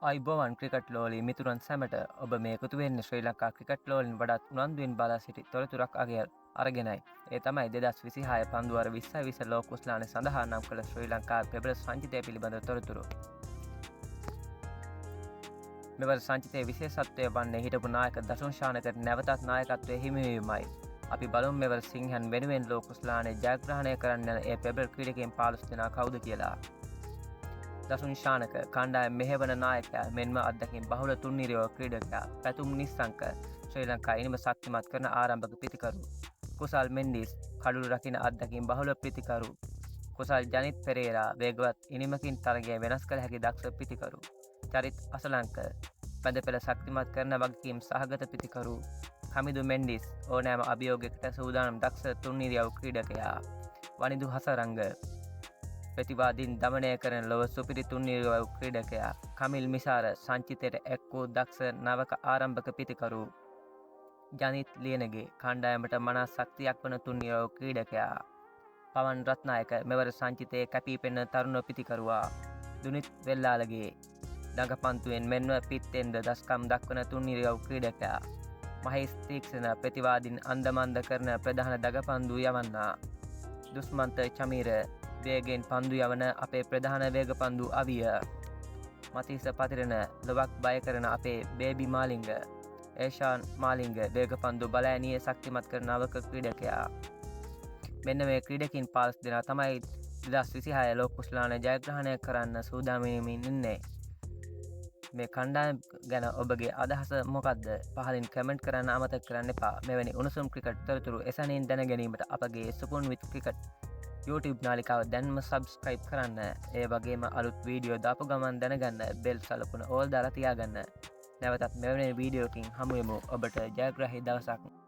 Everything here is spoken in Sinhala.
අයිබෝවන් ක්‍රිකට් ලෝලි මිතුරන් සැමට ඔබ මේ එකතු වෙන්නේ ශ්‍රී ලංකා ක්‍රිකට් ලෝලින් වඩාත් උනන්දුවෙන් බලා සිටි තොරතුරක් අරගෙනයි. ඒ තමයි 2026 පන්දුවර 2020 ලෝක කුස්ලානේ සඳහා නම් කළ ශ්‍රී ලංකා පෙබරස් සංචිතය පිළිබඳ තොරතුරු. මෙවර සංචිතයේ විශේෂත්වය වන්නේ හිටපු නායක දසුන් ශානකට නැවතත් නායකත්වයේ හිමිවීමයි. අපි බලමු මෙවර සිංහන් වෙනුවෙන් ලෝක කුස්ලානේ ජයග්‍රහණය කරන්න යන ඒ පෙබරස් ක්‍රීඩකයන් 15 දෙනා කවුද කියලා. දසුන් ශානක කණ්ඩායම මෙහෙවන නායකයා මෙන්ම අත්දැකීම් බහුල තුන්නිරයෝ ක්‍රීඩකයා පැතුම් නිස්සංක ශ්‍රී ලංකා ඉනිම ශක්තිමත් කරන ආරම්භක පිතිකරු කුසල් මෙන්ඩිස් කඩුළු රකින අත්දැකීම් බහුල පිතිකරු කුසල් ජනිත් පෙරේරා වේගවත් ඉනිමකින් තරගය වෙනස් කළ හැකි දක්ෂ පිතිකරු චරිත් අසලංක බැඳ පෙළ ශක්තිමත් කරන වගකීම් සහගත පිතිකරු කමිදු මෙන්ඩිස් ඕනෑම අභියෝගයකට සූදානම් දක්ෂ තුන්නිරියව් ක්‍රීඩකයා වනිදු හසරංග ප්‍රතිවාදීන් දමනය කරන ලොව සුපිරි තුන්නිරියව් ක්‍රීඩකයා කමිල් මිසාර සංචිතයට එක් වූ දක්ෂ නවක ආරම්භක පිතිකරු ජනිත් ලියනගේ කණ්ඩායමට මනා ශක්තියක් වන තුන්නිරියව් ක්‍රීඩකයා පවන් රත්නායක මෙවර සංචිතයේ කැපී පෙනෙන තරුණ පිතිකරුවා දුනිත් වෙල්ලාලගේ දඟපන්තුවෙන් මෙන්ම පිත්තෙන්ද දස්කම් දක්වන තුන්නිරියව් ක්‍රීඩකයා මහේස් තීක්ෂණ ප්‍රතිවාදීන් අන්දමන්ද කරන ප්‍රධාන දගපන්දු යවන්නා දුස්මන්ත චමීර වේගෙන් පන්දු යවන අපේ ප්‍රධාන වේග පන්දු අවිය මතිස පතිරණ ලොවක් බය කරන අපේ බේබි මාලිංග ඒෂාන් මාලිංග වේග පන්දු බලෑනිය ශක්තිමත් කරන නවක ක්‍රීඩකයා මෙන්න මේ ක්‍රීඩකින් 15 දෙනා තමයි 2026 ලෝක කුස්ලානේ ජයග්‍රහණය කරන්න සූදානම්මින් ඉන්නේ. මේ කණ්ඩායම ගැන ඔබගේ අදහස මොකක්ද? පහලින් කමෙන්ට් කරන්න අමතක කරන්න එපා. මෙවැනි උණුසුම් ක්‍රිකට් තොරතුරු එසැනින් දැන ගැනීමට අපගේ සුපුන් විත් ක්‍රිකට් YouTube නාලිකාව දැන්ම සබස්ක්‍රයිබ් කරන්න. ඒ වගේම අලුත් වීඩියෝ දාපු ගමන් දැනගන්න බෙල් සලකුණ ඕල් දාලා තියාගන්න. නැවතත් මෙවැනි වීඩියෝකින් හමුවෙමු. ඔබට ජයග්‍රාහී දවසක්.